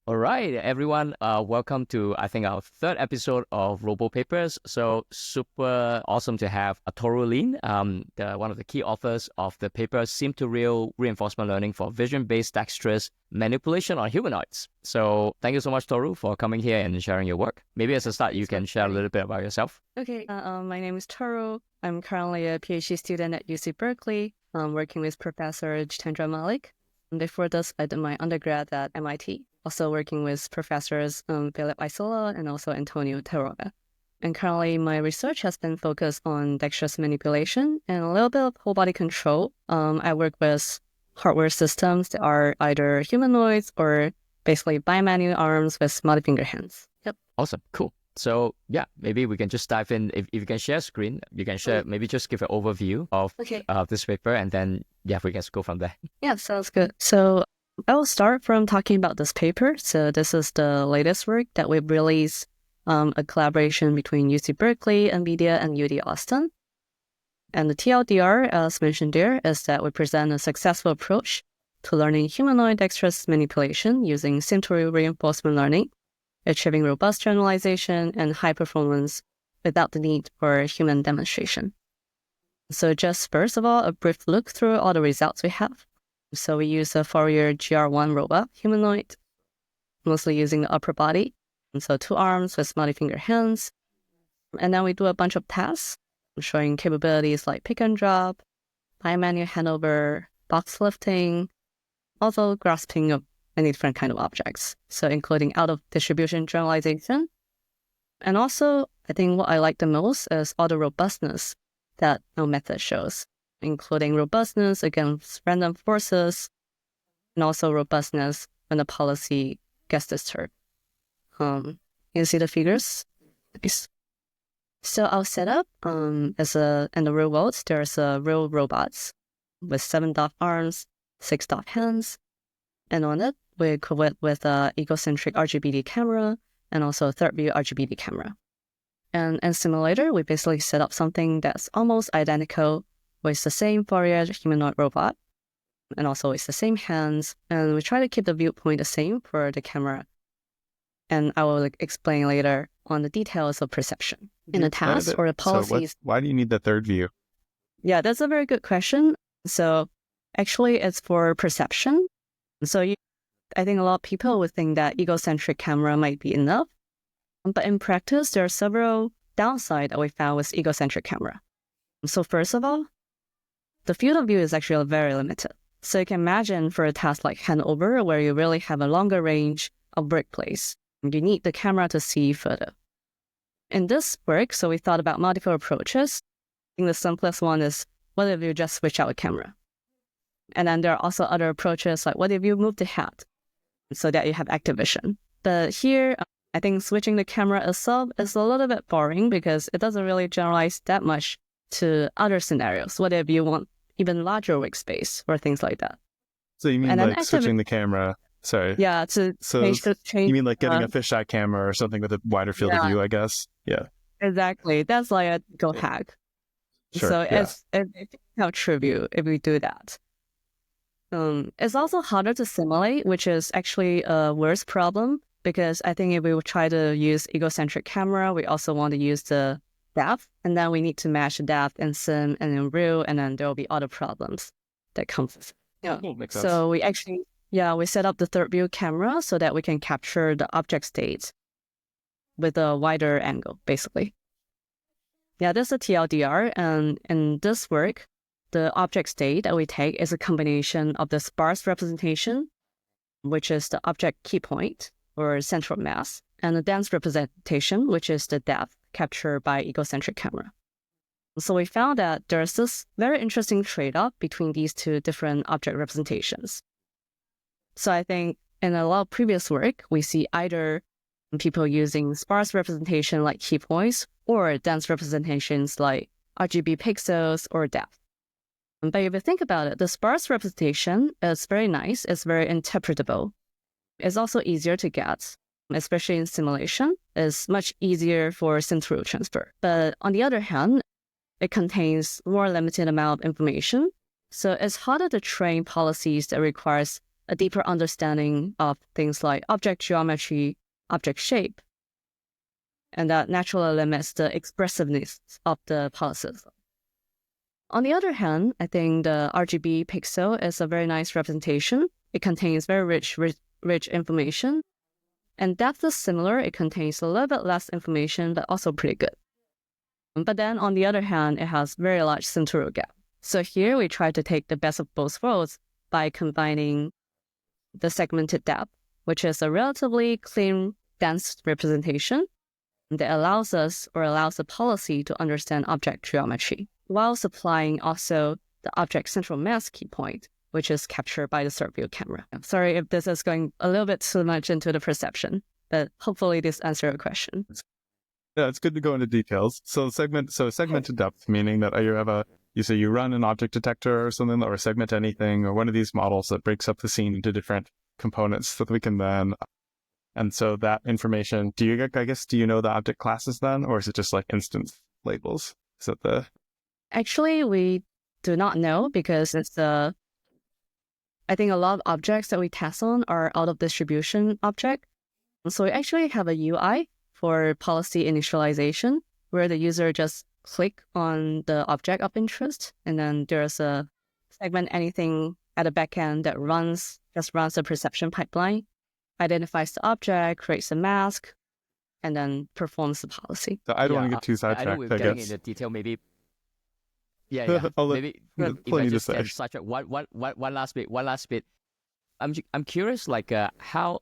All right, everyone. Welcome to, I think, our third episode of Robo Papers. So super awesome to have Toru Lin, one of the key authors of the paper Sim to Real Reinforcement Learning for Vision-Based Dexterous Manipulation on Humanoids. So thank you so much, Toru, for coming here and sharing your work. Maybe as a start, you can share a little bit about yourself. Okay, my name is Toru. I'm currently a PhD student at UC Berkeley, working with Professor Jitendra Malik. And before this, I did my undergrad at MIT, also working with Professors Philip Isola and also Antonio Teroga. And currently, my research has been focused on dexterous manipulation and a little bit of whole body control. I work with hardware systems that are either humanoids or basically bimanual arms with multi-finger hands. Yep. Awesome. Cool. So yeah, maybe we can just dive in. If you can share screen, you can share, maybe just give an overview of this paper, and then yeah, we can go from there. Yeah, sounds good. So I will start from talking about this paper. So this is the latest work that we've released, a collaboration between UC Berkeley, NVIDIA, and UT Austin. And the TLDR, as mentioned there, is that we present a successful approach to learning humanoid dexterous manipulation using sim-to-real reinforcement learning, achieving robust generalization and high performance without the need for human demonstration. So just first of all, a brief look through all the results we have. So we use a Fourier GR1 robot humanoid, mostly using the upper body. And so 2 arms with multi-finger hands. And then we do a bunch of tasks showing capabilities like pick and drop, bimanual handover, box lifting, also grasping of many different kind of objects. So including out of distribution generalization. And also, I think what I like the most is all the robustness that our method shows, including robustness against random forces, and also robustness when the policy gets disturbed. You see the figures? Nice. So our setup is in the real world, there's real robots with 7 dot arms, 6 dot hands, and on it, we equip it with an egocentric RGBD camera and also a third view RGBD camera. And in simulator, we basically set up something that's almost identical with the same Fourier humanoid robot and also with the same hands. And we try to keep the viewpoint the same for the camera. And I will explain later on the details of perception in the task or the policies. So why do you need the third view? Yeah, that's a very good question. So actually, it's for perception. So I think a lot of people would think that egocentric camera might be enough. But in practice, there are several downsides that we found with egocentric camera. So first of all, the field of view is actually very limited. So you can imagine for a task like handover, where you really have a longer range of work place, you need the camera to see further. In this work, so we thought about multiple approaches. I think the simplest one is, what if you just switch out a camera? And then there are also other approaches, like what if you move the head so that you have active vision? But here, I think switching the camera itself is a little bit boring because it doesn't really generalize that much to other scenarios. What if you want even larger workspace or things like that? So you mean like switching the camera? Sorry. Yeah, to change. You mean like getting a fisheye camera or something with a wider field of view, I guess? Yeah. Exactly. That's like a go hack. Sure, so it's how trivial if we do that. It's also harder to simulate, which is actually a worse problem. Because I think if we would try to use egocentric camera, we also want to use the depth, and then we need to match the depth in sim and in real, and then there will be other problems that come with it. Yeah. Makes sense. So we actually, we set up the third view camera so that we can capture the object state with a wider angle, basically. Yeah, this is a TLDR, and in this work, the object state that we take is a combination of the sparse representation, which is the object key point, or central mass, and the dense representation, which is the depth captured by egocentric camera. So we found that there's this very interesting trade-off between these two different object representations. So I think in a lot of previous work, we see either people using sparse representation like key points or dense representations like RGB pixels or depth. But if you think about it, the sparse representation is very nice, it's very interpretable. It's also easier to get, especially in simulation. It's much easier for sim-to-real transfer. But on the other hand, it contains more limited amount of information. So it's harder to train policies that requires a deeper understanding of things like object geometry, object shape, and that naturally limits the expressiveness of the policies. On the other hand, I think the RGB pixel is a very nice representation. It contains very rich information. And depth is similar. It contains a little bit less information, but also pretty good. But then on the other hand, it has very large central gap. So here we try to take the best of both worlds by combining the segmented depth, which is a relatively clean, dense representation that allows the policy to understand object geometry, while supplying also the object central mass key point, which is captured by the third view camera. I'm sorry if this is going a little bit too much into the perception, but hopefully this answers your question. Yeah, it's good to go into details. So segmented depth, meaning that you run an object detector or something, or segment anything, or one of these models that breaks up the scene into different components so that we can then, and so that information, do you know the object classes then, or is it just like instance labels? Is that the... Actually, we do not know because I think a lot of objects that we test on are out of distribution object. So we actually have a UI for policy initialization where the user just click on the object of interest, and then there's a segment anything at the backend that runs the perception pipeline, identifies the object, creates a mask, and then performs the policy. So I don't want to get too sidetracked. I know we're getting into detail, maybe. Yeah. Maybe if I just get sidetracked, one last bit. I'm curious, like how.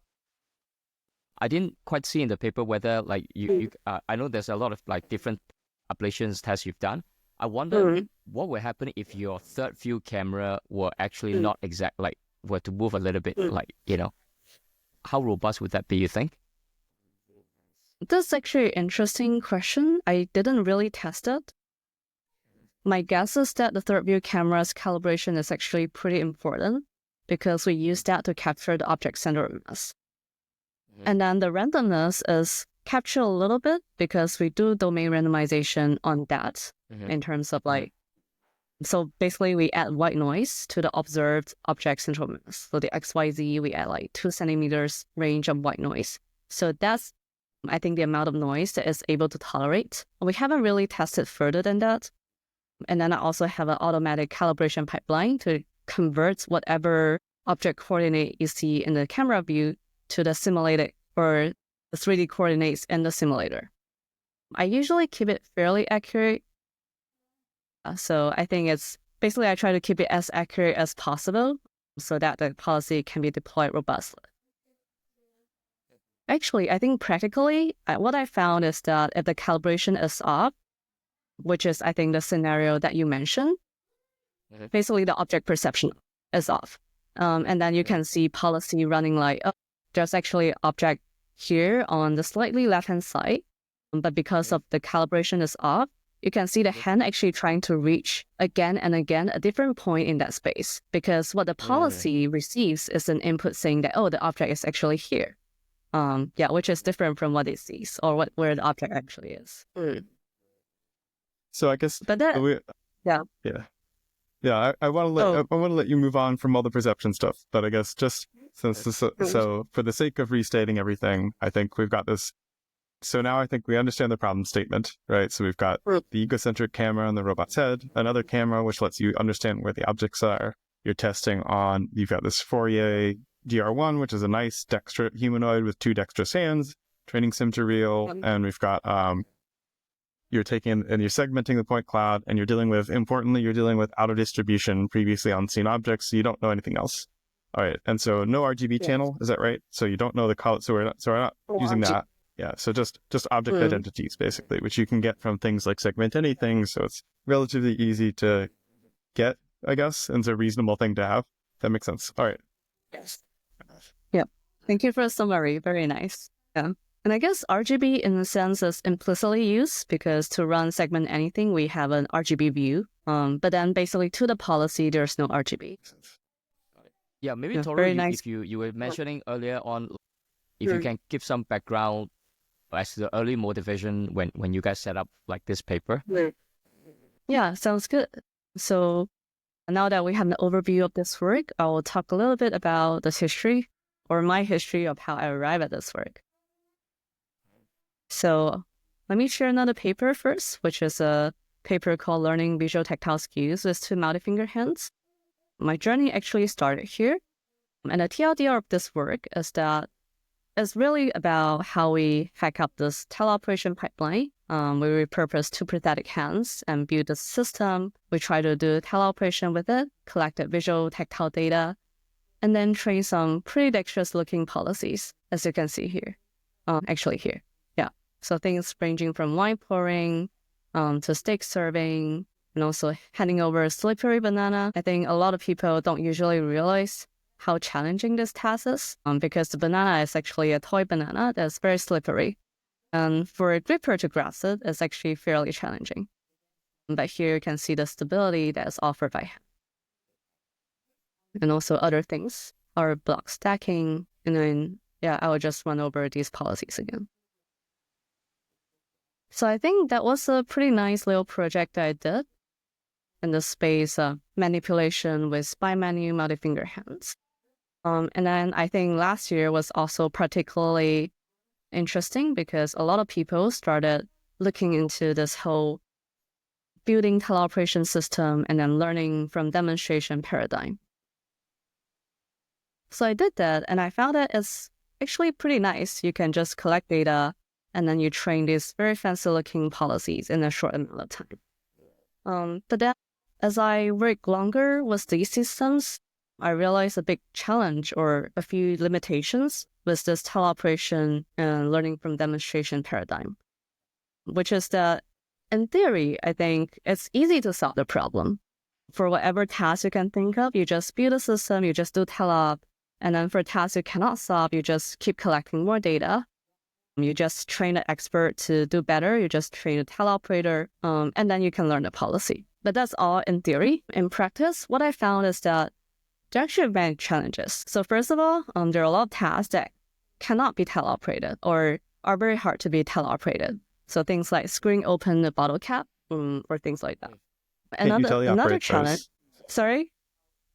I didn't quite see in the paper whether like you I know there's a lot of like different ablations tests you've done. I wonder what would happen if your third view camera were actually not exact, like were to move a little bit, like, how robust would that be, you think? That's actually an interesting question. I didn't really test it. My guess is that the third view camera's calibration is actually pretty important because we use that to capture the object center mass. And then the randomness is captured a little bit because we do domain randomization on that in terms of like, so basically we add white noise to the observed object central mass. So the XYZ, we add like 2 centimeters range of white noise. So that's, I think, the amount of noise that is able to tolerate. We haven't really tested further than that. And then I also have an automatic calibration pipeline to convert whatever object coordinate you see in the camera view to the simulated or the 3D coordinates in the simulator. I usually keep it fairly accurate. So I think it's basically I try to keep it as accurate as possible so that the policy can be deployed robustly. Actually, I think practically, what I found is that if the calibration is off, which is, I think, the scenario that you mentioned, basically the object perception is off. And then you can see policy running like, oh, there's actually object here on the slightly left-hand side. But because of the calibration is off, you can see the hand actually trying to reach again and again a different point in that space. Because what the policy receives is an input saying that, oh, the object is actually here. Which is different from what it sees or where the object actually is. So I guess, but that, I want to let you move on from all the perception stuff. But I guess just since so for the sake of restating everything, I think we've got this. So now I think we understand the problem statement, right? So we've got the egocentric camera on the robot's head, another camera which lets you understand where the objects are. You're testing on. You've got this Fourier DR1, which is a nice humanoid with 2 dexterous hands, training sim to real, and we've got you're taking and you're segmenting the point cloud, and you're dealing with out of distribution previously unseen objects, so you don't know anything else. All right, and so no RGB channel, is that right? So you don't know the color, so we're not using that. Yeah, so just object identities basically, which you can get from things like segment anything. So it's relatively easy to get, I guess, and it's a reasonable thing to have. That makes sense. All right. Yes. Yep. Thank you for the summary. Very nice. Yeah. And I guess RGB in a sense is implicitly used because to run segment anything, we have an RGB view. But then basically to the policy, there's no RGB. Yeah, maybe yeah, totally. Nice. If you were mentioning earlier on, if you can give some background as to the early motivation when you guys set up like this paper. Yeah, sounds good. So Now that we have an overview of this work, I will talk a little bit about this history, or my history of how I arrived at this work. So let me share another paper first, which is a paper called Learning Visual Tactile Skills with Two Multi-Finger Hands. My journey actually started here. And the TLDR of this work is that it's really about how we hack up this teleoperation pipeline. We repurpose two prosthetic hands and build a system. We try to do teleoperation with it, collect the visual tactile data, and then train some pretty dexterous looking policies, as you can see here. Actually here. Yeah. So things ranging from wine pouring to steak serving, and also handing over a slippery banana. I think a lot of people don't usually realize how challenging this task is because the banana is actually a toy banana that's very slippery. And for a gripper to grasp it, it's actually fairly challenging. But here you can see the stability that is offered by hand. And also other things are block stacking. And then, I will just run over these policies again. So I think that was a pretty nice little project that I did in the space of manipulation with bi-manu multi-finger hands. And then I think last year was also particularly interesting because a lot of people started looking into this whole building teleoperation system and then learning from demonstration paradigm. So I did that and I found that it's actually pretty nice. You can just collect data and then you train these very fancy looking policies in a short amount of time. But then as I work longer with these systems, I realized a big challenge or a few limitations with this teleoperation and learning from demonstration paradigm, which is that in theory, I think it's easy to solve the problem. For whatever task you can think of, you just build a system, you just do teleop, and then for tasks you cannot solve, you just keep collecting more data. You just train an expert to do better, you just train a teleoperator, and then you can learn the policy. But that's all in theory. In practice, what I found is that there are actually many challenges. So first of all, there are a lot of tasks that cannot be teleoperated or are very hard to be teleoperated. So things like screwing open the bottle cap or things like that. Another challenge. Those? Sorry?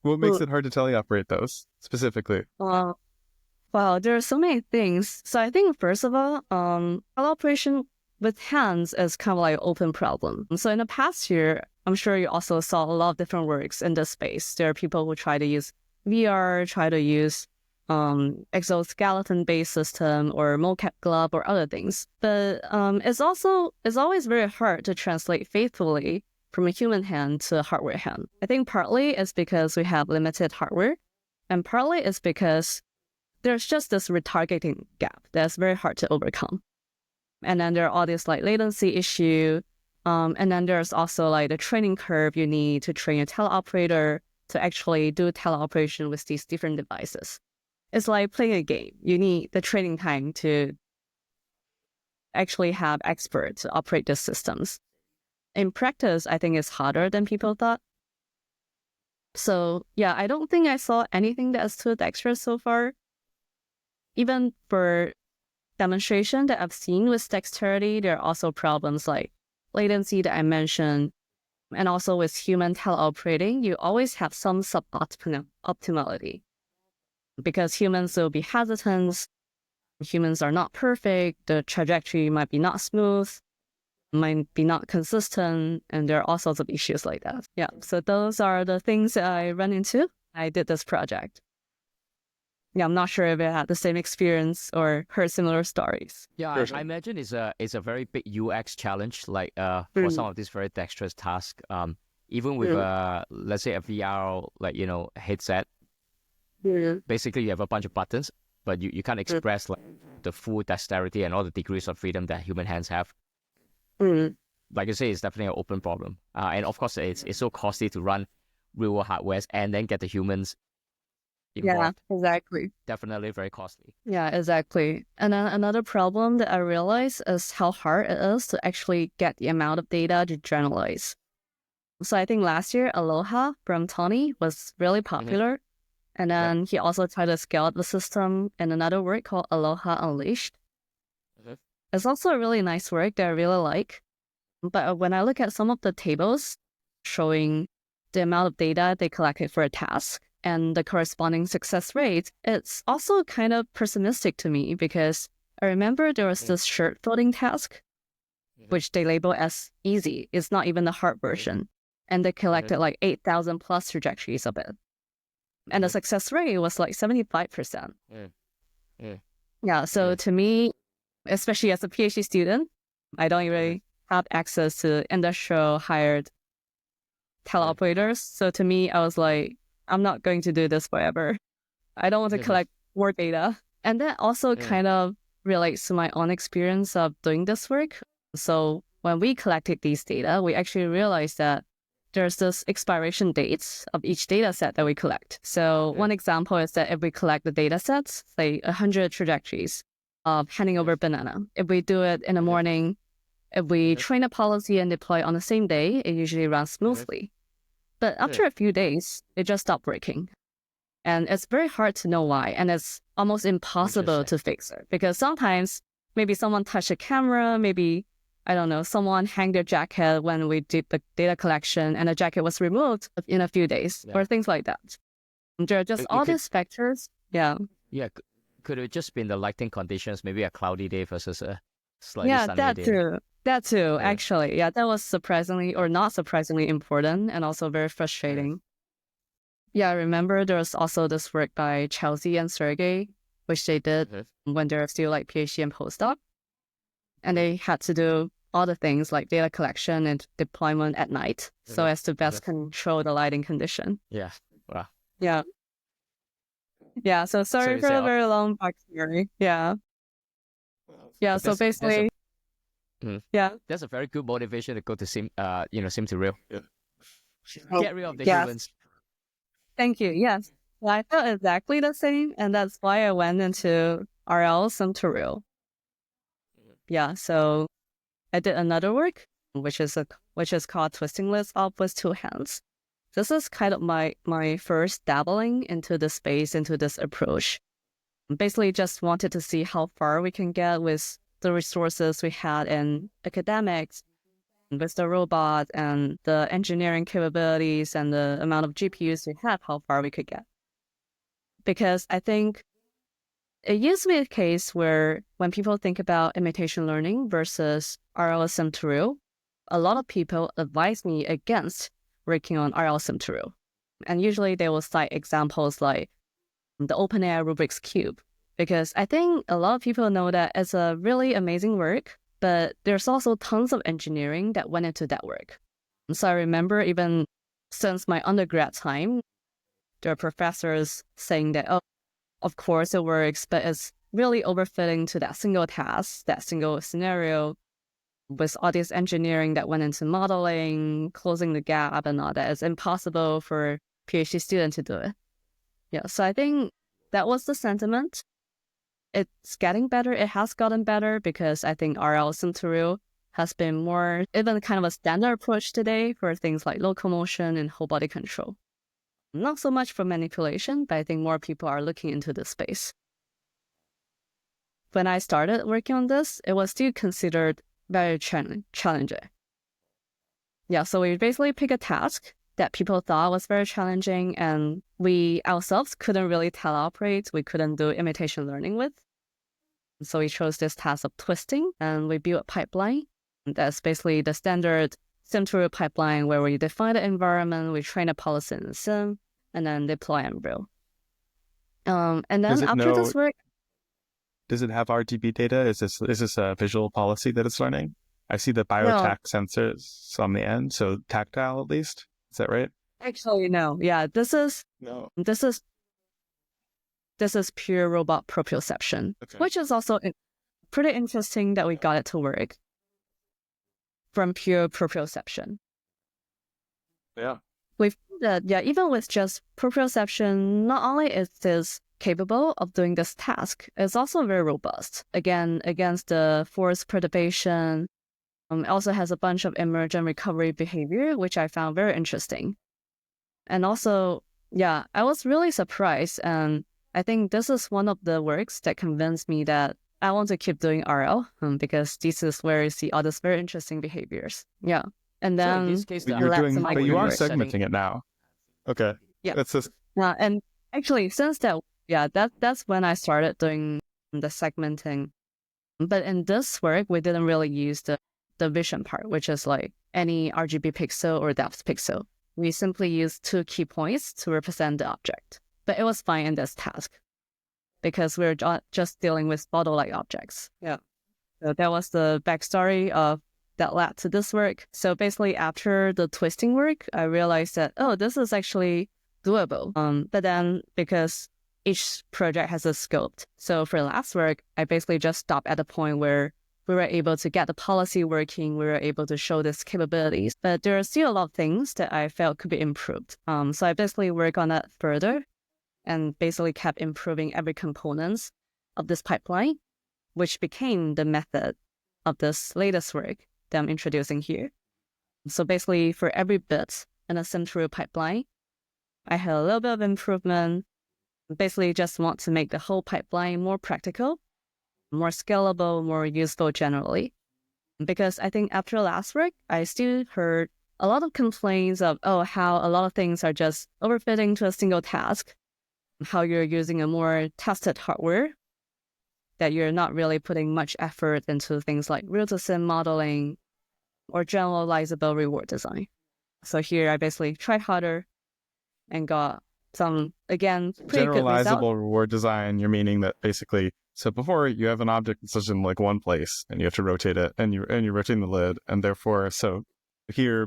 What makes it hard to teleoperate those specifically? Wow, there are so many things. So I think first of all, teleoperation with hands is kind of like an open problem. So in the past year, I'm sure you also saw a lot of different works in this space. There are people who try to use VR, try to use exoskeleton-based system or mocap glove or other things. But it's always very hard to translate faithfully from a human hand to a hardware hand. I think partly it's because we have limited hardware, and partly it's because there's just this retargeting gap that's very hard to overcome. And then there are all these like latency issue. And then there's also like the training curve you need to train a teleoperator to actually do teleoperation with these different devices. It's like playing a game. You need the training time to actually have experts to operate the systems. In practice, I think it's harder than people thought. So I don't think I saw anything that's too dexterous so far. Even for demonstration that I've seen with dexterity, there are also problems like latency that I mentioned, and also with human teleoperating, you always have some suboptimality because humans will be hesitant, humans are not perfect, the trajectory might be not smooth, might be not consistent, and there are all sorts of issues like that. So those are the things that I run into. I did this project. I'm not sure if I had the same experience or heard similar stories. I imagine it's a very big UX challenge, like for some of these very dexterous tasks. Even with let's say a VR headset, basically you have a bunch of buttons, but you can't express like the full dexterity and all the degrees of freedom that human hands have. Like you say, it's definitely an open problem. And of course, it's so costly to run real world hardware and then get the humans involved. Yeah, exactly. Definitely very costly. Yeah, exactly. And then another problem that I realized is how hard it is to actually get the amount of data to generalize. So I think last year, Aloha from Tony was really popular. And then he also tried to scale up the system in another work called Aloha Unleashed. It's also a really nice work that I really like. But when I look at some of the tables showing the amount of data they collected for a task and the corresponding success rate, it's also kind of pessimistic to me because I remember there was this shirt folding task, which they label as easy. It's not even the hard version. And they collected like 8,000 plus trajectories of it. And the success rate was like 75%. Yeah, so to me, especially as a PhD student, I don't really have access to industrial hired teleoperators. So to me, I was like, I'm not going to do this forever. I don't want to collect more data. And that also kind of relates to my own experience of doing this work. So when we collected these data, we actually realized that there's this expiration dates of each data set that we collect. So one example is that if we collect the data sets, say 100 trajectories of handing over banana, if we do it in the morning, if we train a policy and deploy on the same day, it usually runs smoothly. But after a few days, it just stopped working. And it's very hard to know why. And it's almost impossible to fix it because sometimes maybe someone touched the camera, maybe, I don't know, someone hanged their jacket when we did the data collection and the jacket was removed in a few days or things like that. There are just all these factors. Yeah. Yeah. Could it just be in the lighting conditions, maybe a cloudy day versus a slightly sunny day? That too, actually. Yeah, that was surprisingly or not surprisingly important and also very frustrating. Yeah, I remember there was also this work by Chelsea and Sergey, which they did when they were still like PhD and postdoc. And they had to do all the things like data collection and deployment at night so as to best control the lighting condition. Yeah. Wow. Yeah. Yeah, so sorry for a very long backstory. Yeah. Yeah, so basically... That's a very good motivation to go to Sim to Real. Yeah. Get rid of the humans. Thank you. Yes. Well, I felt exactly the same, and that's why I went into RL Sim to Real. Yeah, so I did another work, which is called Twisting Lists Up with Two Hands. This is kind of my first dabbling into this space, into this approach. Basically, just wanted to see how far we can get with the resources we had in academics, with the robot and the engineering capabilities and the amount of GPUs we have, how far we could get. Because I think it used to be a case where when people think about imitation learning versus RLSM to Real, a lot of people advise me against working on RLSM to Real. And usually they will cite examples like the OpenAI Rubik's Cube, because I think a lot of people know that it's a really amazing work, but there's also tons of engineering that went into that work. So I remember even since my undergrad time, there are professors saying that, oh, of course it works, but it's really overfitting to that single task, that single scenario, with all this engineering that went into modeling, closing the gap and all that. It's impossible for a PhD student to do it. Yeah, so I think that was the sentiment. It's getting better. It has gotten better because I think RL Sim to Real has been more, even kind of a standard approach today for things like locomotion and whole body control. Not so much for manipulation, but I think more people are looking into this space. When I started working on this, it was still considered very challenging. Yeah, so we basically pick a task that people thought was very challenging and we ourselves couldn't really teleoperate. We couldn't do imitation learning with. So we chose this task of twisting and we built a pipeline. That's basically the standard Sim to Real pipeline where we define the environment, we train a policy in the sim, and then deploy in Real. And then after this work... Does it have RGB data? Is this a visual policy that it's learning? I see the biotac sensors on the end, so tactile at least. Is that right? Actually, no. Yeah, this is pure robot proprioception, which is also pretty interesting that we got it to work from pure proprioception. Yeah. We found that, even with just proprioception, not only is this capable of doing this task, it's also very robust. Again, against the force perturbation. It also has a bunch of emergent recovery behavior, which I found very interesting. And also, I was really surprised. And I think this is one of the works that convinced me that I want to keep doing RL because this is where you see all these very interesting behaviors. Yeah. And So in then this case, But the you're let doing, some but you are setting- segmenting it now. Okay. Yeah. That's just and actually, since that's when I started doing the segmenting. But in this work, we didn't really use the vision part, which is like any RGB pixel or depth pixel. We simply used 2 key points to represent the object. But it was fine in this task because we're just dealing with bottle-like objects. Yeah. So that was the backstory of that led to this work. So basically, after the twisting work, I realized that, oh, this is actually doable. But then because each project has a scope, so for last work, I basically just stopped at the point where we were able to get the policy working. We were able to show these capabilities, but there are still a lot of things that I felt could be improved. So I basically worked on that further and basically kept improving every component of this pipeline, which became the method of this latest work that I'm introducing here. So basically, for every bit in a SimThrough pipeline, I had a little bit of improvement. Basically, just want to make the whole pipeline more practical, more scalable, more useful generally. Because I think after last work, I still heard a lot of complaints of, how a lot of things are just overfitting to a single task, how you're using a more tested hardware, that you're not really putting much effort into things like real-to-sim modeling or generalizable reward design. So here I basically tried harder and got some, again, pretty good results. generalizable reward design. You're meaning that basically, so before you have an object that's just in like one place and you have to rotate it and you're rotating the lid. And therefore, so here,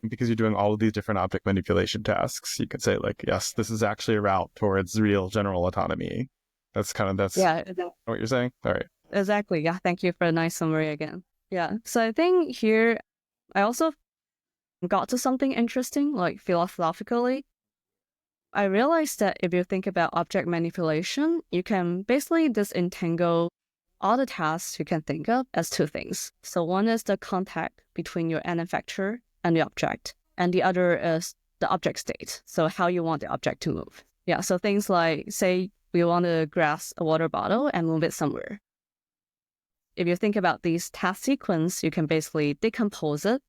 because you're doing all of these different object manipulation tasks, you can say like, yes, this is actually a route towards real general autonomy. That's Yeah, what you're saying? All right. exactly. Yeah, thank you for a nice summary again. Yeah, so I think here I also got to something interesting, like philosophically. I realized that if you think about object manipulation, you can basically disentangle all the tasks you can think of as 2 things. So one is the contact between your end effector and the object, and the other is the object state, so how you want the object to move. Yeah, so things like, say, we want to grasp a water bottle and move it somewhere. If you think about these task sequence, you can basically decompose it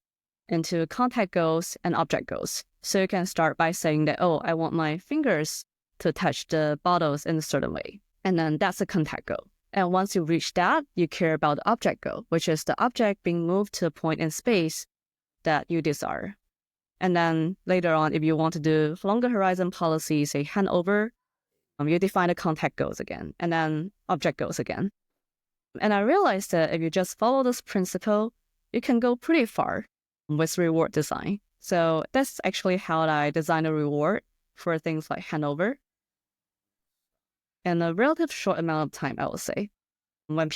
into contact goals and object goals. So you can start by saying that, I want my fingers to touch the bottles in a certain way. And then that's a contact goal. And once you reach that, you care about the object goal, which is the object being moved to a point in space that you desire. And then later on, if you want to do longer horizon policy, say handover, you define the contact goals again, and then object goals again. And I realized that if you just follow this principle, you can go pretty far with reward design. So that's actually how I design a reward for things like handover. In a relative short amount of time, I would say. When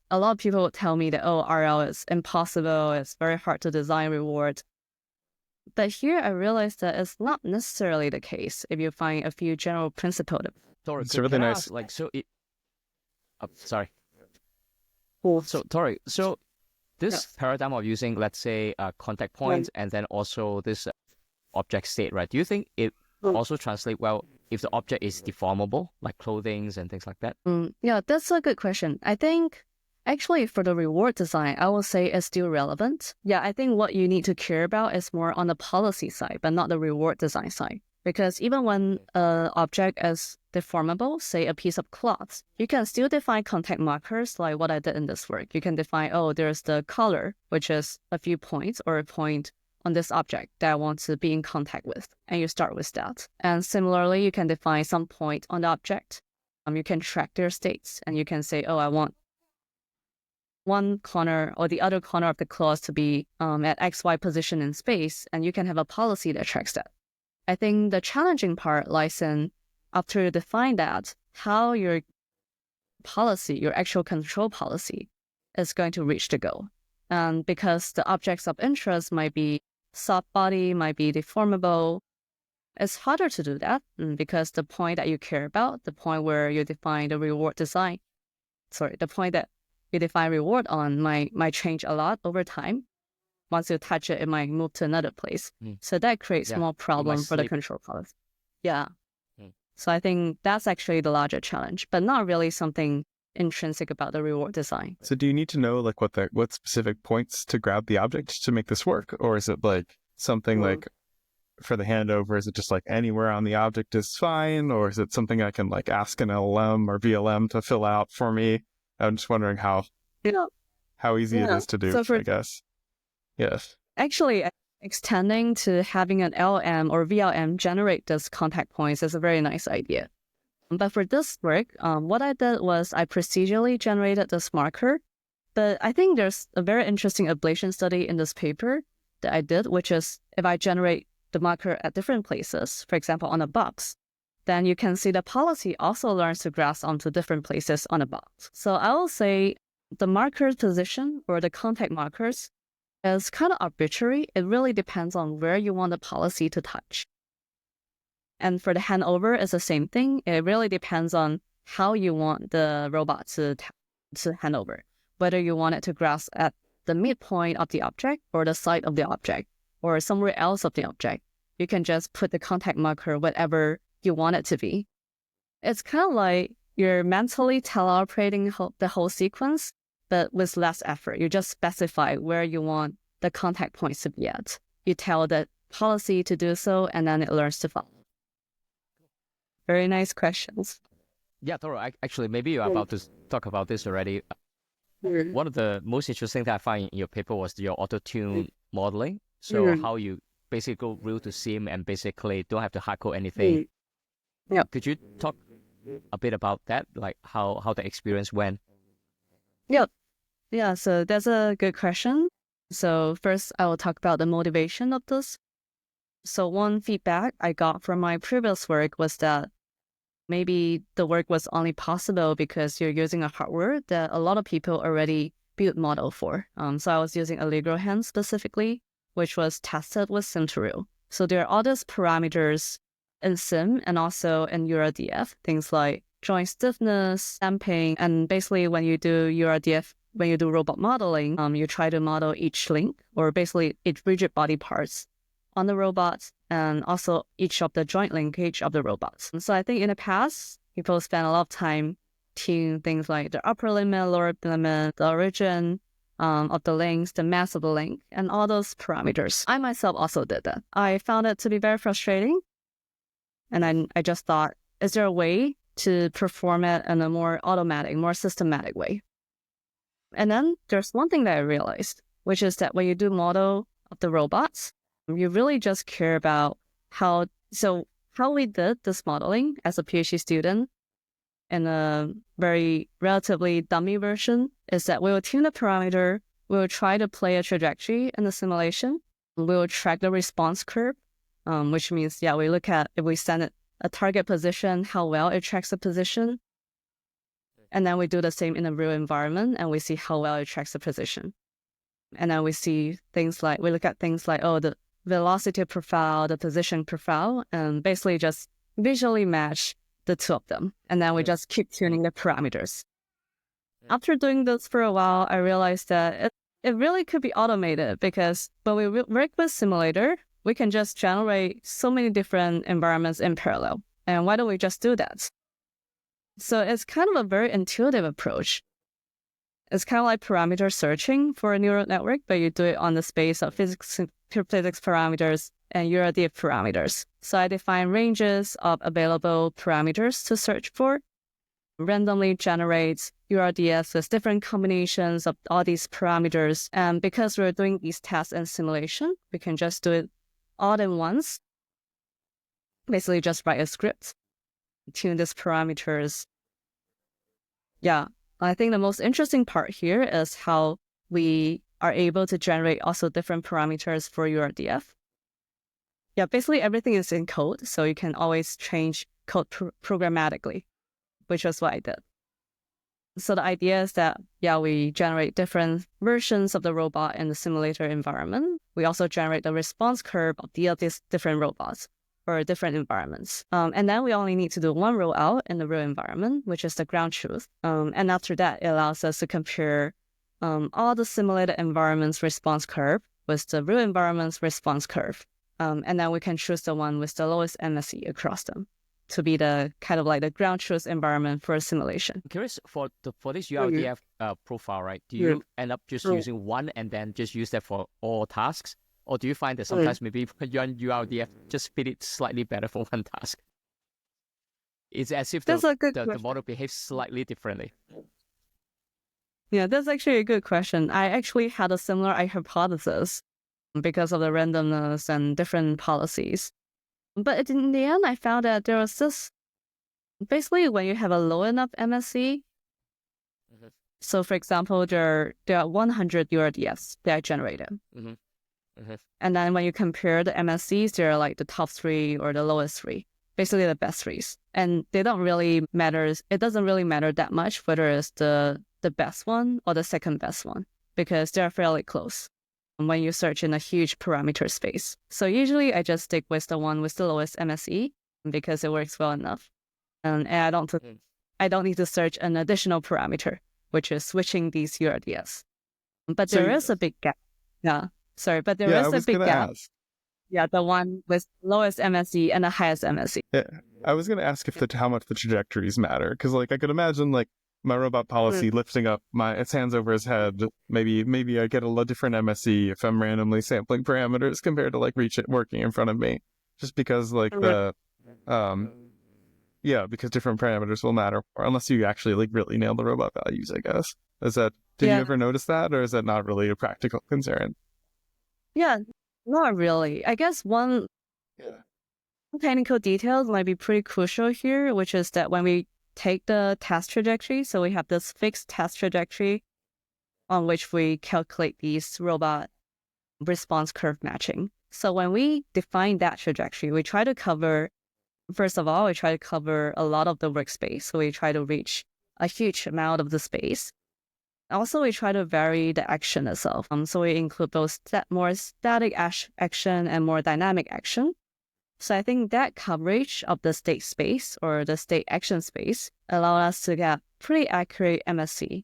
a lot of people would tell me that, RL is impossible, it's very hard to design reward. But here I realized that it's not necessarily the case if you find a few general principles. Tori, It's can really I nice. ask, like, so it... sorry. Cool. So, Tori, so this paradigm of using, let's say, contact points and then also this object state, right? Do you think it also translate well if the object is deformable, like clothing and things like that? Yeah, that's a good question. I think actually for the reward design, I will say it's still relevant. Yeah, I think what you need to care about is more on the policy side, but not the reward design side. Because even when an object is deformable, say a piece of cloth, you can still define contact markers like what I did in this work. You can define, there's the color, which is a few points or a point on this object that I want to be in contact with. And you start with that. And similarly, you can define some point on the object. You can track their states and you can say, I want one corner or the other corner of the cloth to be at XY position in space. And you can have a policy that tracks that. I think the challenging part lies in, after you define that, how your policy, your actual control policy, is going to reach the goal. And because the objects of interest might be soft body, might be deformable, it's harder to do that because the point that you care about, the point where you define the reward design, the point that you define reward on might change a lot over time. Once you touch it, it might move to another place. So that creates more problem for the control policy. Yeah. So I think that's actually the larger challenge, but not really something intrinsic about the reward design. So do you need to know like what specific points to grab the object to make this work? Or is it like something like for the handover, is it just like anywhere on the object is fine? Or is it something I can like ask an LLM or VLM to fill out for me? I'm just wondering how easy it is to do, I guess. Yes. Actually, extending to having an LLM or VLM generate these contact points is a very nice idea. But for this work, what I did was I procedurally generated this marker. But I think there's a very interesting ablation study in this paper that I did, which is if I generate the marker at different places, for example, on a box, then you can see the policy also learns to grasp onto different places on a box. So I will say the marker's position or the contact markers is kind of arbitrary. It really depends on where you want the policy to touch. And for the handover, it's the same thing. It really depends on how you want the robot to hand over, whether you want it to grasp at the midpoint of the object or the side of the object or somewhere else of the object. You can just put the contact marker whatever you want it to be. It's kind of like you're mentally teleoperating the whole sequence, but with less effort. You just specify where you want the contact points to be at. You tell the policy to do so, and then it learns to follow. Very nice questions. Yeah, Toro, actually, maybe you're about to talk about this already. One of the most interesting that I find in your paper was your auto-tune modeling. So how you basically go real to sim and basically don't have to hard code anything. Yeah. Could you talk a bit about that, like how the experience went? Yeah, so that's a good question. So first, I will talk about the motivation of this. So one feedback I got from my previous work was that maybe the work was only possible because you're using a hardware that a lot of people already built model for. So I was using Allegro Hand specifically, which was tested with Sim2Real. So there are all these parameters in Sim and also in URDF, things like joint stiffness, damping, and basically when you do URDF, when you do robot modeling, you try to model each link or basically each rigid body parts on the robots and also each of the joint linkage of the robots. And so I think in the past, people spend a lot of time tuning things like the upper limit, lower limit, the origin of the links, the mass of the link, and all those parameters. I myself also did that. I found it to be very frustrating. And then I just thought, is there a way to perform it in a more automatic, more systematic way? And then there's one thing that I realized, which is that when you do model of the robots, you really just care about how we did this modeling as a PhD student in a very relatively dummy version is that we will tune the parameter, we will try to play a trajectory in the simulation, we will track the response curve, which means, we look at if we send it a target position, how well it tracks the position. And then we do the same in the real environment and we see how well it tracks the position. And then we look at things like, the velocity profile, the position profile, and basically just visually match the two of them. And then we just keep tuning the parameters. After doing this for a while, I realized that it really could be automated because when we work with simulator, we can just generate so many different environments in parallel. And why don't we just do that? So it's kind of a very intuitive approach. It's kind of like parameter searching for a neural network, but you do it on the space of physics parameters and URDF parameters. So I define ranges of available parameters to search for, randomly generates URDFs with different combinations of all these parameters. And because we're doing these tests in simulation, we can just do it all at once. Basically just write a script, tune these parameters. I think the most interesting part here is how we are able to generate also different parameters for URDF. Basically everything is in code, so you can always change code programmatically, which is what I did. So the idea is that, we generate different versions of the robot in the simulator environment. We also generate the response curve of these different robots or different environments. And then we only need to do one rollout in the real environment, which is the ground truth. And after that, it allows us to compare all the simulated environments response curve with the real environment's response curve. And then we can choose the one with the lowest MSE across them. to be the kind of like the ground truth environment for a simulation. I'm curious for this URDF profile, right? Do you end up just using one and then just use that for all tasks? Or do you find that sometimes maybe your URDF just fit it slightly better for one task? It's as if the model behaves slightly differently. Yeah, that's actually a good question. I actually had a similar hypothesis because of the randomness and different policies. But in the end, I found that there was this, basically when you have a low enough MSE, so for example, there are 100 URDFs that are generated. And then when you compare the MSEs, they're like the top 3 or the lowest 3, basically the best 3s. And they don't really matter, it doesn't really matter that much whether it's the best one or the second best one, because they're fairly close when you search in a huge parameter space. So usually I just stick with the one with the lowest MSE because it works well enough. And I don't need to search an additional parameter, which is switching these URDFs. But there is a big gap. Yeah. Sorry, but there is a big gap. Yeah, the one with lowest MSE and the highest MSE. Yeah, I was going to ask if how much the trajectories matter, because like I could imagine like my robot policy lifting up its hands over his head. Maybe I get a different MSE if I'm randomly sampling parameters compared to like working in front of me, just because like because different parameters will matter, or unless you actually like really nail the robot values, I guess. Did you ever notice that, or is that not really a practical concern? Yeah, not really. I guess one technical detail might be pretty crucial here, which is that when we take the task trajectory, so we have this fixed task trajectory on which we calculate these robot response curve matching. So when we define that trajectory, we try to cover, first of all, we try to cover a lot of the workspace. So we try to reach a huge amount of the space. Also, we try to vary the action itself. So we include both more static action and more dynamic action. So I think that coverage of the state space or the state action space allow us to get pretty accurate MSE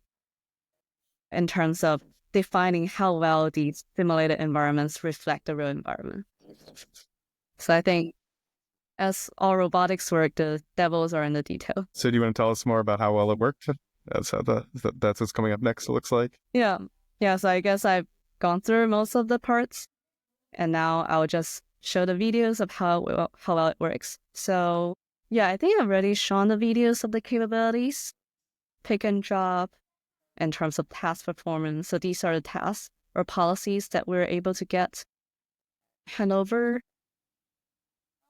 in terms of defining how well these simulated environments reflect the real environment. So I think as all robotics work, the devils are in the detail. So do you want to tell us more about how well it worked? That's what's coming up next, it looks like. Yeah. So I guess I've gone through most of the parts, and now I'll just show the videos of how well it works. So yeah, I think I've already shown the videos of the capabilities, pick and drop, in terms of task performance. So these are the tasks or policies that we're able to get. Handover,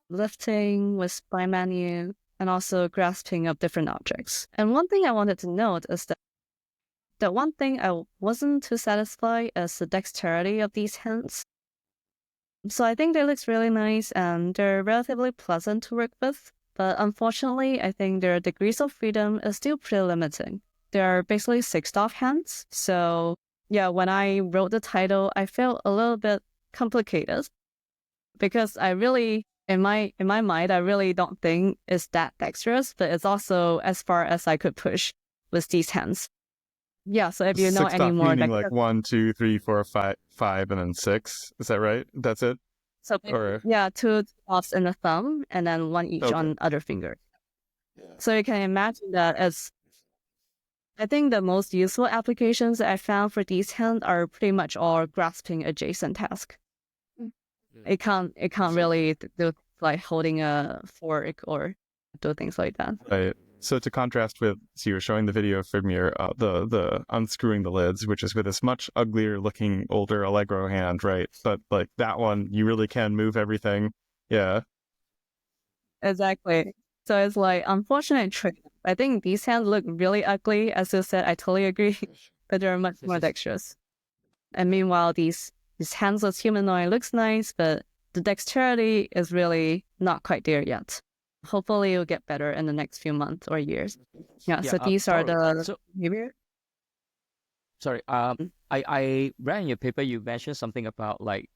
lifting with spline menu, and also grasping of different objects. And one thing I wanted to note is that the one thing I wasn't too satisfied is the dexterity of these hands. So I think they look really nice and they're relatively pleasant to work with. But unfortunately, I think their degrees of freedom is still pretty limiting. There are basically 6 off hands. So yeah, when I wrote the title, I felt a little bit complicated because I really, in my mind, I really don't think it's that dexterous, but it's also as far as I could push with these hands. Yeah, so if you know any more, meaning like 1, 2, 3, 4, 5, and then 6. Is that right? That's it. So yeah, 2 offs in the thumb, and then 1 each on other finger. Yeah. So you can imagine that as. I think the most useful applications that I found for these hands are pretty much all grasping adjacent task. It can't really do like holding a fork or do things like that. Right. So to contrast with, so you were showing the video from your the unscrewing the lids, which is with this much uglier looking older Allegro hand, right? But like that one, you really can move everything. Yeah. Exactly. So it's like unfortunate trick. I think these hands look really ugly, as you said. I totally agree, but they're much more dexterous. And meanwhile, these handless humanoid looks nice, but the dexterity is really not quite there yet. Hopefully it'll get better in the next few months or years. Yeah, so these are the behavior. Sorry, I read in your paper you mentioned something about like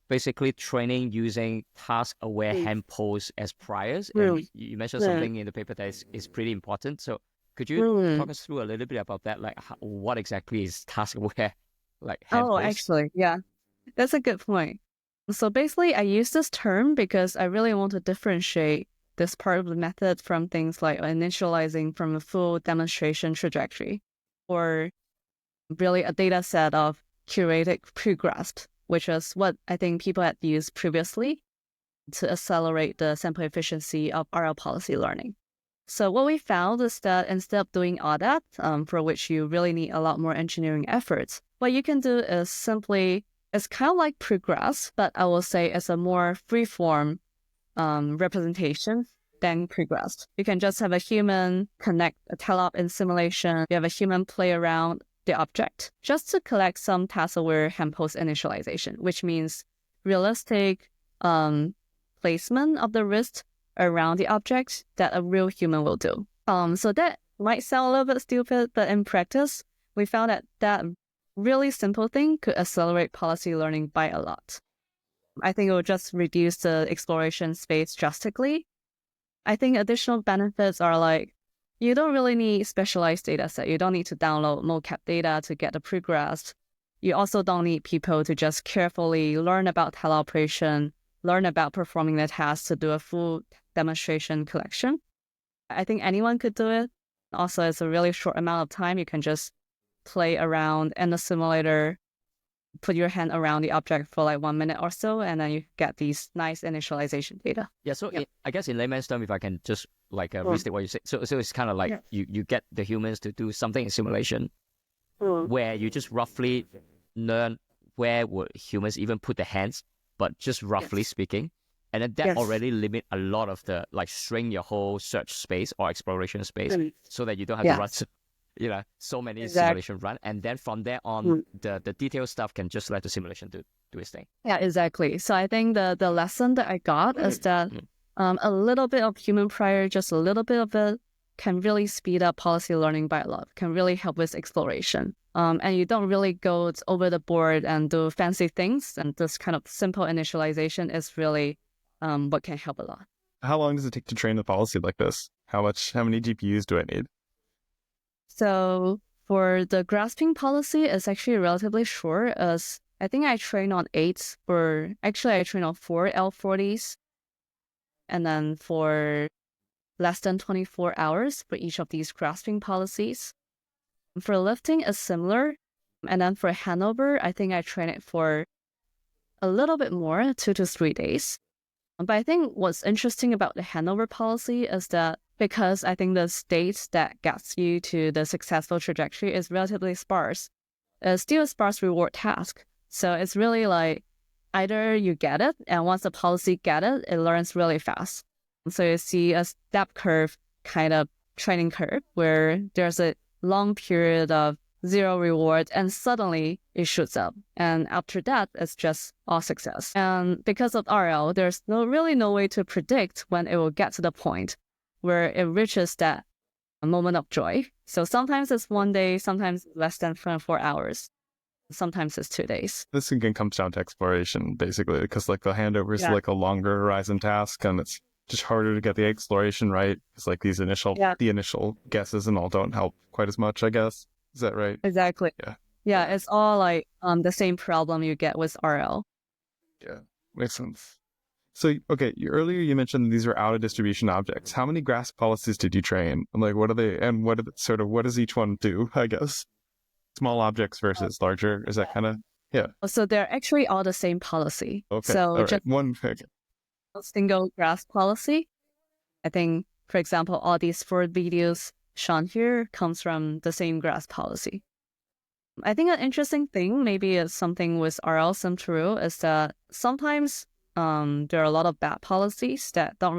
basically training using task-aware hand pose as priors. And you mentioned something in the paper that is pretty important. So could you talk us through a little bit about that? Like what exactly is task-aware like hand pose? Actually, yeah. That's a good point. So basically I use this term because I really want to differentiate this part of the method from things like initializing from a full demonstration trajectory, or really a data set of curated pre-grasp, which is what I think people had used previously to accelerate the sample efficiency of RL policy learning. So what we found is that instead of doing all that, for which you really need a lot more engineering efforts, what you can do is simply, it's kind of like pre-grasp, but I will say it's a more free-form representation than pre-grasp. You can just have a human connect a TLOP in simulation. You have a human play around the object just to collect some task-aware hand-post initialization, which means realistic placement of the wrist around the object that a real human will do. So that might sound a little bit stupid, but in practice, we found that that really simple thing could accelerate policy learning by a lot. I think it would just reduce the exploration space drastically. I think additional benefits are like, you don't really need specialized data set. You don't need to download mocap data to get the pre-grasp. You also don't need people to just carefully learn about teleoperation, learn about performing the task to do a full demonstration collection. I think anyone could do it. Also, it's a really short amount of time. You can just play around in the simulator, put your hand around the object for like 1 minute or so, and then you get these nice initialization data. Yeah, so I guess in layman's term, if I can just like restate what you said, so it's kind of like you get the humans to do something in simulation where you just roughly learn where would humans even put their hands, but just roughly speaking. And then that already limit a lot of the, like, shrink your whole search space or exploration space so that you don't have to run so many simulation run. And then from there on, the detailed stuff can just let the simulation do its thing. Yeah, exactly. So I think the lesson that I got is that a little bit of human prior, just a little bit of it, can really speed up policy learning by a lot, can really help with exploration. And you don't really go over the board and do fancy things. And this kind of simple initialization is really what can help a lot. How long does it take to train the policy like this? How many GPUs do I need? So for the grasping policy, it's actually relatively short, as I think I train on 8, I train on 4 L40s. And then for less than 24 hours for each of these grasping policies. For lifting, it's similar. And then for Hanover, I think I train it for a little bit more, 2 to 3 days. But I think what's interesting about the Hanover policy is that because I think the state that gets you to the successful trajectory is relatively sparse, it's still a sparse reward task. So it's really like either you get it, and once the policy get it, it learns really fast. So you see a step curve kind of training curve where there's a long period of 0 reward and suddenly it shoots up. And after that, it's just all success. And because of RL, there's really no way to predict when it will get to the point where it reaches that moment of joy. So sometimes it's 1 day, sometimes less than 24 hours. Sometimes it's 2 days. This again comes down to exploration, basically, because like the handover is like a longer horizon task, and it's just harder to get the exploration right. It's like these the initial guesses and all don't help quite as much, I guess. Is that right? Exactly. Yeah, it's all like the same problem you get with RL. Yeah, makes sense. So, okay, earlier you mentioned these are out of distribution objects. How many grasp policies did you train? And like, what are they, and what does each one do, I guess? Small objects versus larger, is that kind of, So they're actually all the same policy. Okay, so right. just one single grasp policy. I think, for example, all these 4 videos shown here comes from the same grasp policy. I think an interesting thing, maybe it's something with RL sim2ru, is that sometimes there are a lot of bad policies that can't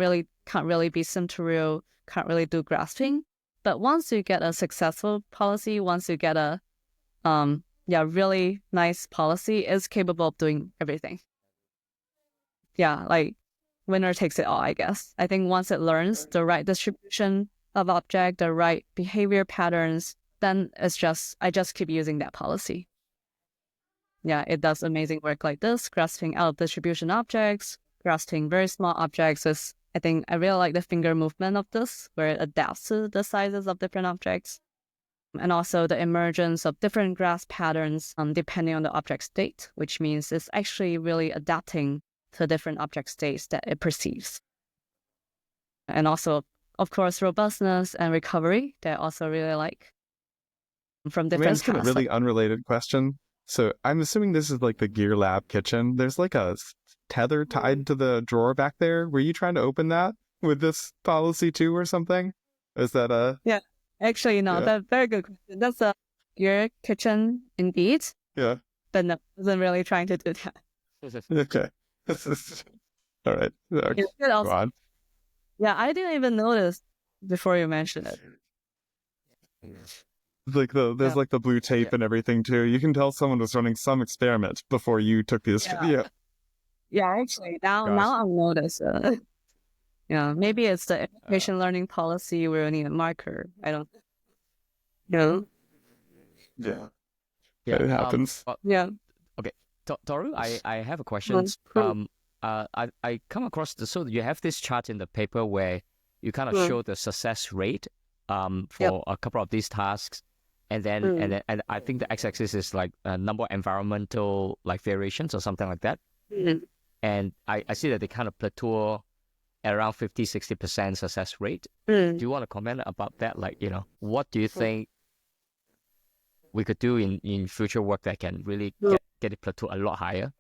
really be sim2ru, can't really do grasping. But once you get a successful policy, once you get a really nice policy, it's capable of doing everything. Yeah, like winner takes it all, I guess. I think once it learns the right distribution of object, the right behavior patterns, then I just keep using that policy. Yeah, it does amazing work like this, grasping out of distribution objects, grasping very small objects. I think I really like the finger movement of this, where it adapts to the sizes of different objects. And also the emergence of different grasp patterns depending on the object state, which means it's actually really adapting to different object states that it perceives. And also, of course, robustness and recovery that I also really like from Can we different ask a tasks. really unrelated question? So I'm assuming this is like the Gear Lab kitchen. There's like a tether tied to the drawer back there. Were you trying to open that with this policy too or something? Is that a... Yeah, actually, no, Yeah. that's very good question. That's a your kitchen indeed, Yeah. but no, I wasn't really trying to do that. Okay. All right. It could Go also, on. yeah, I didn't even notice before you mentioned it. There's Yeah. like the blue tape and everything too. You can tell someone was running some experiment before you took this. Yeah. Yeah. Yeah, actually, now Gosh. I've noticed. Yeah, maybe it's the education learning policy where we need a marker. I don't know. Yeah. Yeah, It happens. Yeah. Toru, I have a question. Cool. I come across so you have this chart in the paper where you kind of show the success rate for a couple of these tasks, and then and I think the x-axis is like a number of environmental like variations or something like that. And I see that they kind of plateau at around 50-60% success rate. Do you want to comment about that? Like, what do you think we could do in future work that can really get it plateau a lot higher?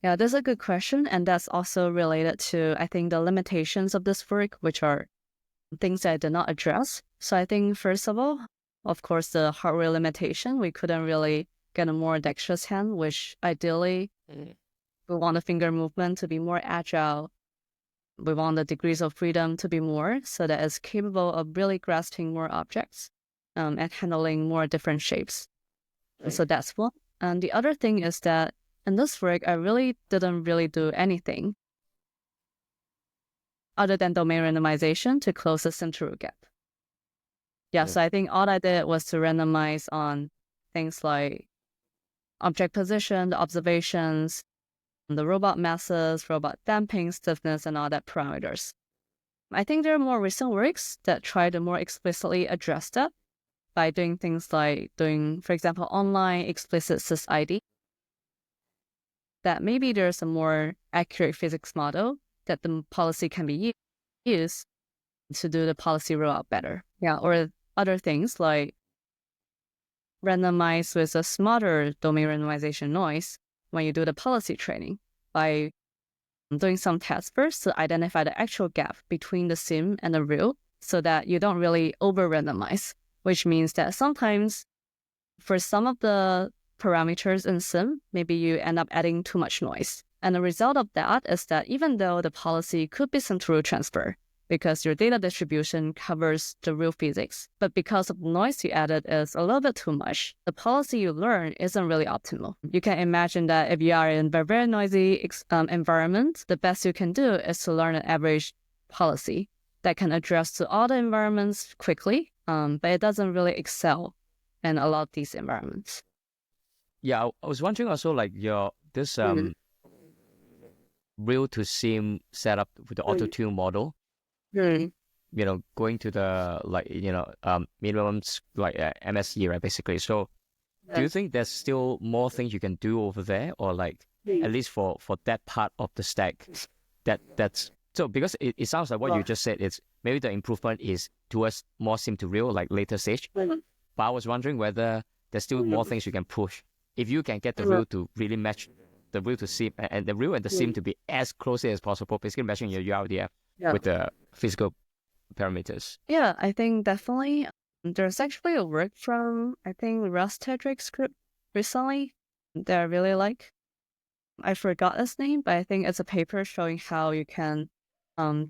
Yeah, that's a good question. And that's also related to, I think, the limitations of this work, which are things that I did not address. So I think, first of all, of course, the hardware limitation, we couldn't really get a more dexterous hand, which ideally we want the finger movement to be more agile. We want the degrees of freedom to be more so that it's capable of really grasping more objects and handling more different shapes. So that's one. And the other thing is that in this work, I really didn't do anything other than domain randomization to close the sim-to-root gap. Yeah, so I think all I did was to randomize on things like object position, the observations, the robot masses, robot damping, stiffness, and all that parameters. I think there are more recent works that try to more explicitly address that by doing things like doing, for example, online explicit SysID. That maybe there's a more accurate physics model that the policy can be used to do the policy rollout better. Yeah, or other things like randomize with a smarter domain randomization noise when you do the policy training by doing some tests first to identify the actual gap between the sim and the real so that you don't really over-randomize, which means that sometimes for some of the parameters in sim, maybe you end up adding too much noise. And the result of that is that even though the policy could be sim-to-root transfer, because your data distribution covers the real physics, but because of the noise you added is a little bit too much, the policy you learn isn't really optimal. You can imagine that if you are in a very noisy environment, the best you can do is to learn an average policy that can address to all the environments quickly, but it doesn't really excel in a lot of these environments. Yeah, I was wondering also like this real to sim setup with the auto tune model. Going to the minimums like MSE, right? Basically. So, do you think there's still more things you can do over there, or like at least for that part of the stack, that's so because it sounds like what you just said is maybe the improvement is towards more sim to real, like later stage. But I was wondering whether there's still more things you can push if you can get the real to really match the real to sim and the real and the sim to be as closely as possible, basically matching your URDF with the physical parameters. Yeah, I think definitely. There's actually a work from, I think, Russ Tedrick's group recently that I really like. I forgot its name, but I think it's a paper showing how you can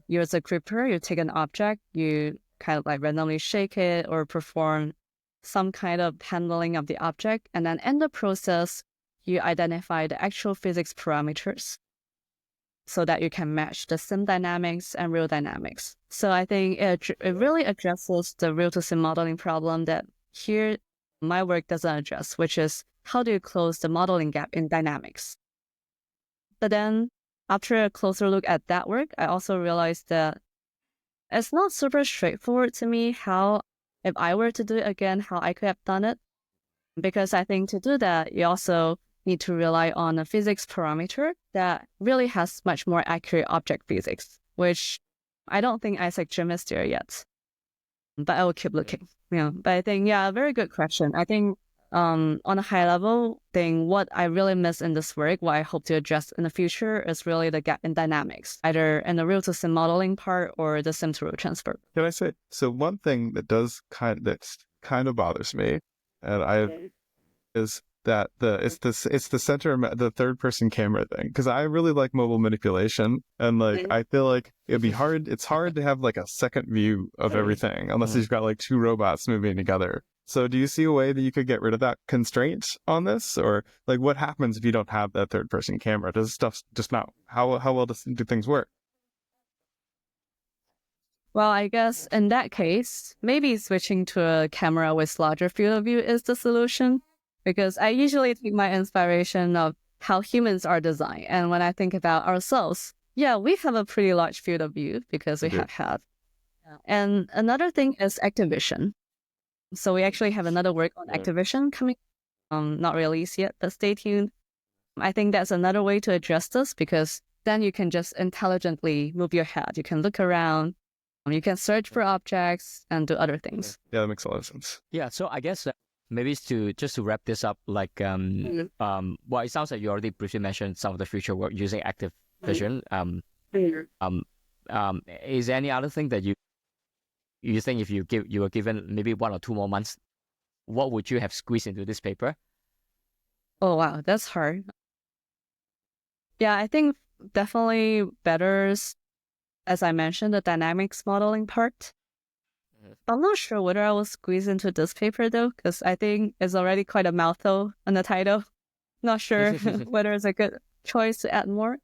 use a gripper, you take an object, you kind of like randomly shake it or perform some kind of handling of the object, and then in the process, you identify the actual physics parameters so that you can match the sim dynamics and real dynamics. So I think it really addresses the real to sim modeling problem that here my work doesn't address, which is how do you close the modeling gap in dynamics? But then after a closer look at that work, I also realized that it's not super straightforward to me how, if I were to do it again, how I could have done it. Because I think to do that, you also need to rely on a physics parameter that really has much more accurate object physics, which I don't think Isaac Jim is there yet, but I will keep looking. Yeah, but I think, yeah, very good question. I think on a high level thing, what I really miss in this work, what I hope to address in the future is really the gap in dynamics, either in the real-to-sim modeling part or the sim-to-real transfer. Can I say, so one thing that kind of bothers me, and is that it's the center, the third person camera thing, because I really like mobile manipulation, and like I feel like it's hard to have like a second view of everything unless you've got like two robots moving together. So do you see a way that you could get rid of that constraint on this, or like what happens if you don't have that third person camera? Does stuff just not, how well do things work? Well, I guess in that case, maybe switching to a camera with larger field of view is the solution, because I usually take my inspiration of how humans are designed. And when I think about ourselves, yeah, we have a pretty large field of view because we have had. And another thing is Activision. So we actually have another work on Activision coming, not released yet, but stay tuned. I think that's another way to address this, because then you can just intelligently move your head. You can look around, you can search for objects and do other things. Yeah, that makes a lot of sense. Yeah, so I guess maybe it's to wrap this up, like well, it sounds like you already briefly mentioned some of the future work using Active Vision. Is there any other thing that you think if you were given maybe 1 or 2 more months, what would you have squeezed into this paper? Oh wow, that's hard. Yeah, I think definitely better, as I mentioned, the dynamics modeling part. I'm not sure whether I will squeeze into this paper though, because I think it's already quite a mouthful on the title. Not sure whether it's a good choice to add more.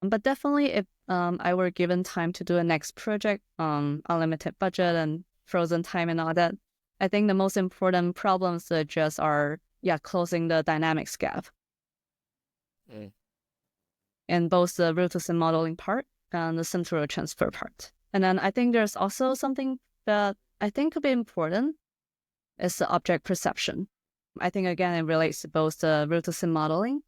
But definitely if I were given time to do a next project, unlimited budget and frozen time and all that, I think the most important problems to address are, closing the dynamics gap in both the real-to-sim modeling part and the sim-to-real transfer part. And then I think there's also something that I think could be important is the object perception. I think, again, it relates to both the real-to-sim modeling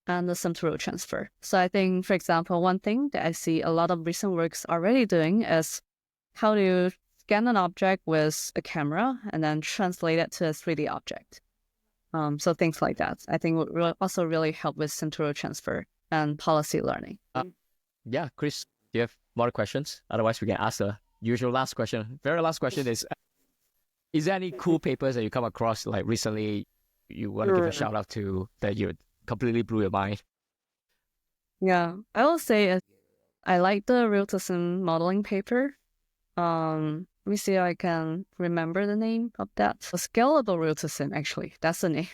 and the sim-to-real transfer. So I think, for example, one thing that I see a lot of recent works already doing is how do you scan an object with a camera and then translate it to a 3D object. So things like that, I think would also really help with sim-to-real transfer and policy learning. Yeah, Chris, do you have more questions? Otherwise, we can ask the usual last question. Very last question is there any cool papers that you come across like recently you want to give a shout out to that you completely blew your mind? Yeah, I will say I like the real-to-sim modeling paper. Let me see if I can remember the name of that. A scalable real-to-sim, actually. That's the name.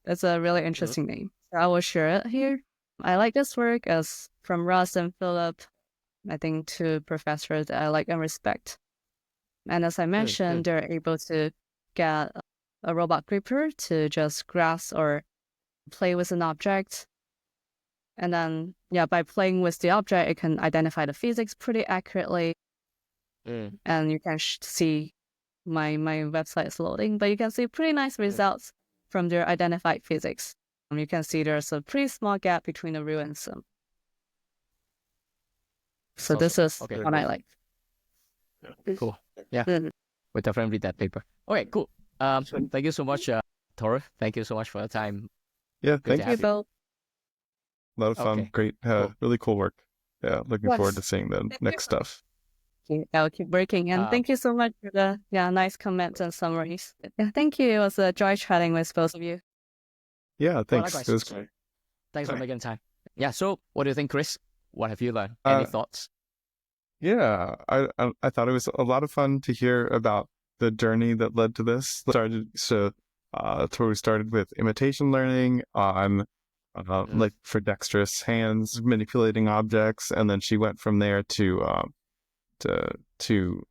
That's a really interesting name. So I will share it here. I like this work as from Russ and Philip, I think two professors that I like and respect. And as I mentioned, they're able to get a robot gripper to just grasp or play with an object. And then, by playing with the object, it can identify the physics pretty accurately. And you can see my website is loading, but you can see pretty nice results from their identified physics. You can see there's a pretty small gap between the real and sim. So this is what I like. Cool. Yeah, we'll definitely read that paper. Okay, cool. Thank you so much, Toru. Thank you so much for your time. Yeah, thank you both. A lot of fun. Okay. Great. Cool. Really cool work. Yeah, looking forward to seeing the next stuff. I'll keep working. And thank you so much for the nice comments and summaries. Yeah, thank you. It was a joy chatting with both of you. Yeah, thanks. Likewise. It was great. Thanks for making time. Yeah, so what do you think, Chris? What have you learned? Any thoughts? Yeah, I thought it was a lot of fun to hear about the journey that led to this. Toru started with imitation learning on like for dexterous hands manipulating objects, and then she went from there to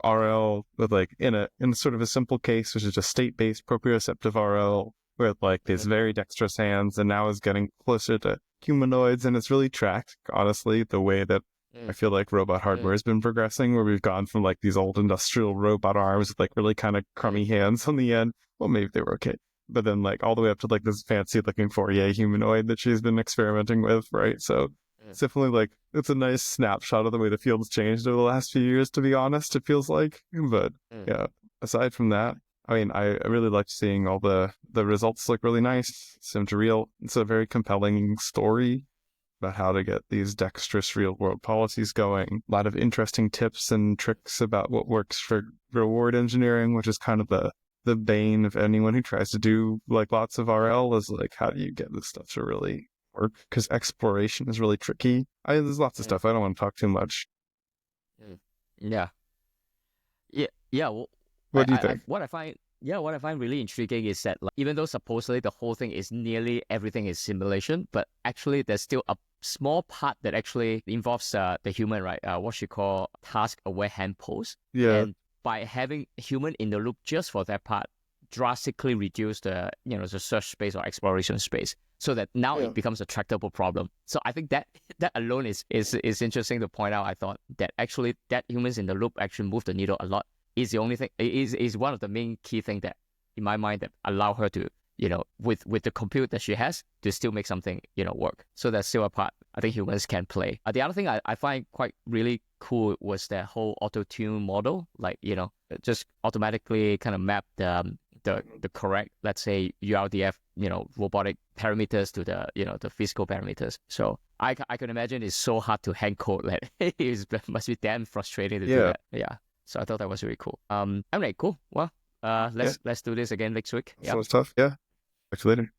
RL with like in sort of a simple case, which is just state-based proprioceptive RL with like these very dexterous hands, and now is getting closer to humanoids, and it's really tracked, honestly, the way that I feel like robot hardware has been progressing, where we've gone from like these old industrial robot arms with like really kind of crummy hands on the end. Well, maybe they were okay, but then like all the way up to like this fancy looking Fourier humanoid that she's been experimenting with, right? So It's definitely like, it's a nice snapshot of the way the field's changed over the last few years, to be honest, it feels like. But yeah, aside from that, I mean, I really liked seeing all the results look really nice, seem to real. It's a very compelling story about how to get these dexterous real world policies going. A lot of interesting tips and tricks about what works for reward engineering, which is kind of the bane of anyone who tries to do like lots of RL, is like, how do you get this stuff to really work? Because exploration is really tricky. There's lots of stuff. I don't want to talk too much. Yeah. Yeah. Well, what do you think? What I find really intriguing is that, like, even though supposedly the whole thing is nearly everything is simulation, but actually there's still a small part that actually involves the human, right? What you call task-aware hand pose. Yeah. And by having human in the loop just for that part, drastically reduce the the search space or exploration space, so that now it becomes a tractable problem. So I think that alone is interesting to point out. I thought that actually that humans in the loop actually move the needle a lot is the only thing, is one of the main key thing that in my mind that allow her to, with the compute that she has, to still make something work. So that's still a part I think humans can play. The other thing I find quite really cool was that whole auto-tune model, like just automatically kind of map the correct, let's say, URDF robotic parameters to the physical parameters. So I can imagine it's so hard to hand code that it must be damn frustrating to do that. Yeah. So I thought that was really cool. Anyway, cool. Well, let's do this again next week. So it's tough. Yeah. Talk to you later.